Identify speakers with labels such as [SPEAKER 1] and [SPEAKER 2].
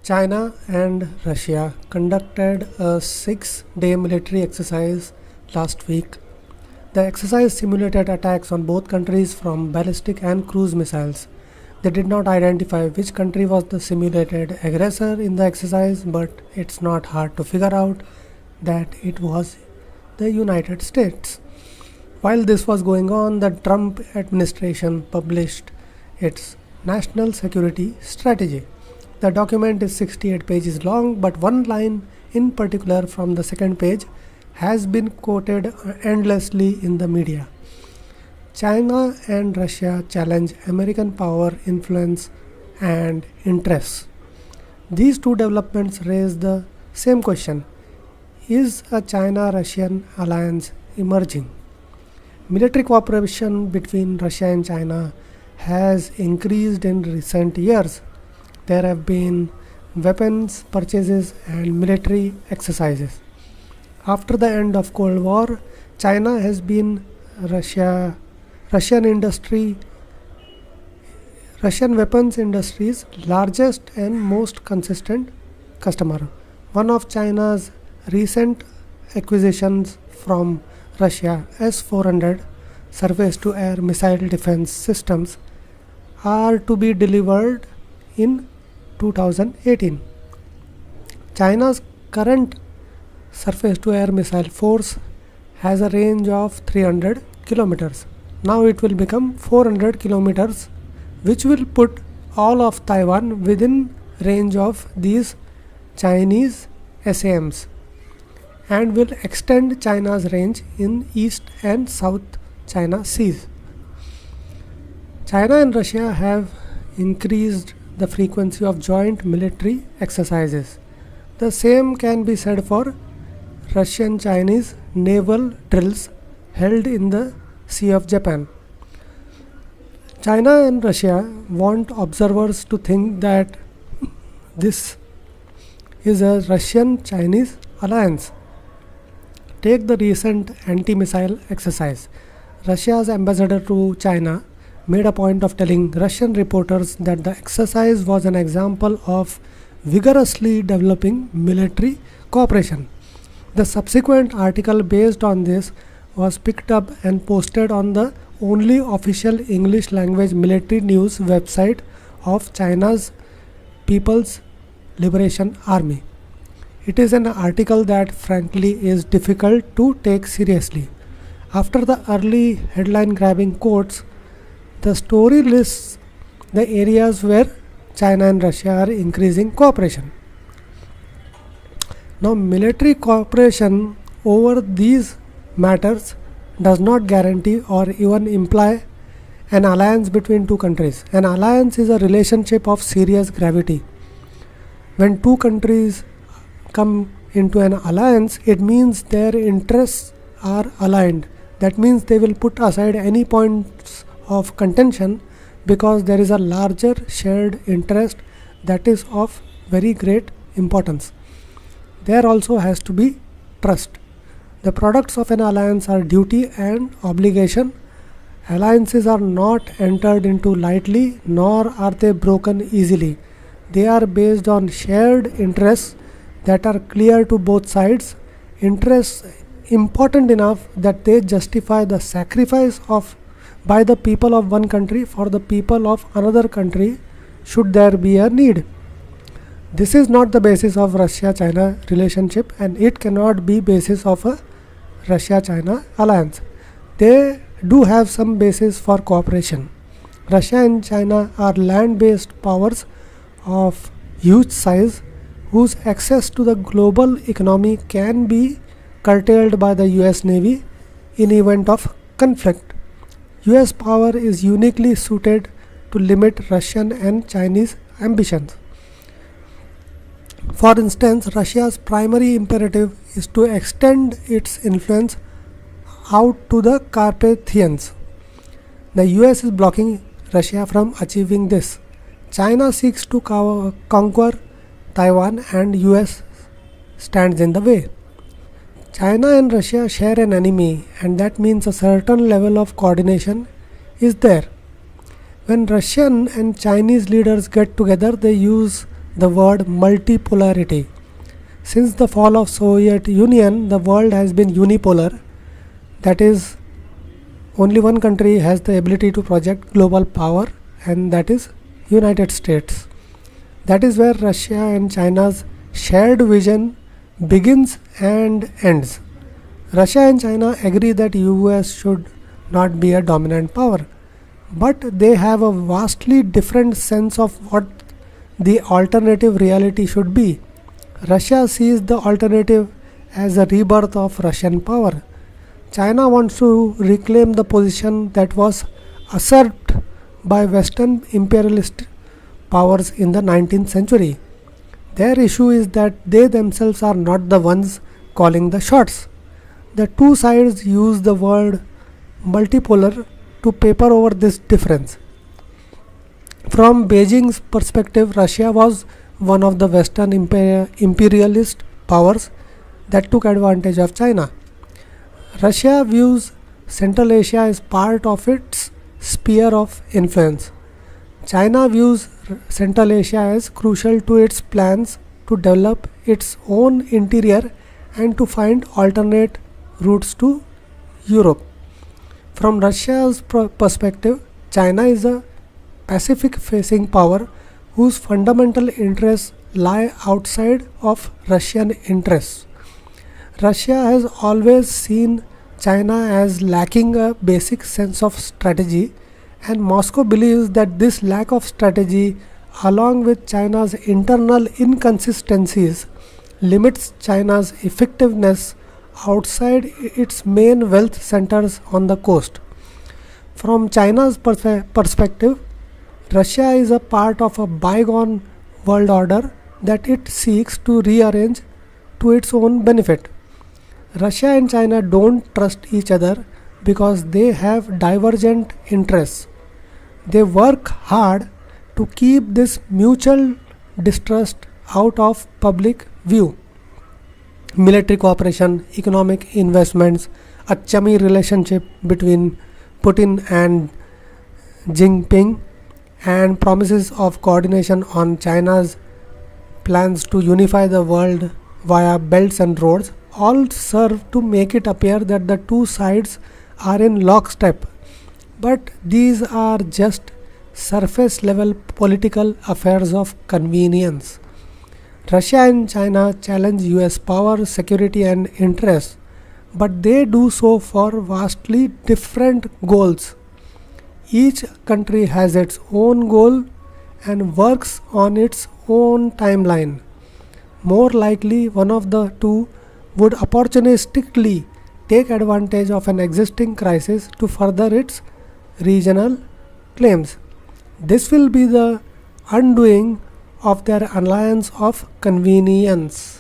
[SPEAKER 1] China and Russia conducted a 6-day military exercise last week. The exercise simulated attacks on both countries from ballistic and cruise missiles. They did not identify which country was the simulated aggressor in the exercise, but it's not hard to figure out that it was the United States. While this was going on, the Trump administration published its national security strategy. The document is 68 pages long, but one line in particular from the second page has been quoted endlessly in the media. China and Russia challenge American power, influence, and interests. These two developments raise the same question: is a China Russian alliance emerging? Military cooperation between Russia and China has increased in recent years. There have been weapons purchases and military exercises. After the end of Cold War, China has been Russian industry Russian weapons industry's largest and most consistent customer. One of China's recent acquisitions from Russia, S-400 surface-to-air missile defense systems, are to be delivered in 2018. China's current surface-to-air missile force has a range of 300 kilometers. Now it will become 400 kilometers, which will put all of Taiwan within range of these Chinese SAMs and will extend China's range in East and South China Seas. China and Russia have increased the frequency of joint military exercises. The same can be said for Russian-Chinese naval drills held in the Sea of Japan. China and Russia want observers to think that this is a Russian-Chinese alliance. Take the recent anti-missile exercise. Russia's ambassador to China made a point of telling Russian reporters that the exercise was an example of vigorously developing military cooperation. The subsequent article based on this was picked up and posted on the only official English language military news website of China's People's Liberation Army. It is an article that frankly is difficult to take seriously. After the early headline grabbing quotes, the story lists the areas where China and Russia are increasing cooperation. Now, military cooperation over these matters does not guarantee or even imply an alliance between two countries. An alliance is a relationship of serious gravity. When two countries come into an alliance, it means their interests are aligned. That means they will put aside any points of contention because there is a larger shared interest that is of very great importance. There also has to be trust. The products of an alliance are duty and obligation. Alliances are not entered into lightly, nor are they broken easily. They are based on shared interests that are clear to both sides, interests important enough that they justify the sacrifice of by the people of one country for the people of another country should there be a need. This is not the basis of Russia-China relationship, and it cannot be basis of a Russia-China alliance. They do have some basis for cooperation. Russia and China are land-based powers of huge size whose access to the global economy can be curtailed by the US Navy in event of conflict. US power is uniquely suited to limit Russian and Chinese ambitions. For instance, Russia's primary imperative is to extend its influence out to the Carpathians. The US is blocking Russia from achieving this. China seeks to conquer Taiwan and US stands in the way. China and Russia share an enemy, and that means a certain level of coordination is there. When Russian and Chinese leaders get together, they use the word multipolarity. Since the fall of Soviet Union, the world has been unipolar. That is, only one country has the ability to project global power, and that is United States. That is where Russia and China's shared vision begins and ends. Russia and China agree that US should not be a dominant power, but they have a vastly different sense of what the alternative reality should be. Russia sees the alternative as a rebirth of Russian power. China wants to reclaim the position that was usurped by Western imperialist powers in the 19th century. Their issue is that they themselves are not the ones calling the shots. The two sides use the word multipolar to paper over this difference. From Beijing's perspective, Russia was one of the Western imperialist powers that took advantage of China. Russia views Central Asia as part of its sphere of influence. China views Central Asia as crucial to its plans to develop its own interior and to find alternate routes to Europe. From Russia's perspective, China is a Pacific facing power whose fundamental interests lie outside of Russian interests. Russia has always seen China as lacking a basic sense of strategy, and Moscow believes that this lack of strategy, along with China's internal inconsistencies, limits China's effectiveness outside its main wealth centers on the coast. From China's perspective, Russia is a part of a bygone world order that it seeks to rearrange to its own benefit. Russia and China don't trust each other because they have divergent interests. They work hard to keep this mutual distrust out of public view. Military cooperation, economic investments, a chummy relationship between Putin and Jinping, and promises of coordination on China's plans to unify the world via belts and roads all serve to make it appear that the two sides are in lockstep. But these are just surface level political affairs of convenience. Russia and China challenge US power, security, and interests, but they do so for vastly different goals. Each country has its own goal and works on its own timeline. More likely, one of the two would opportunistically take advantage of an existing crisis to further its regional claims. This will be the undoing of their alliance of convenience.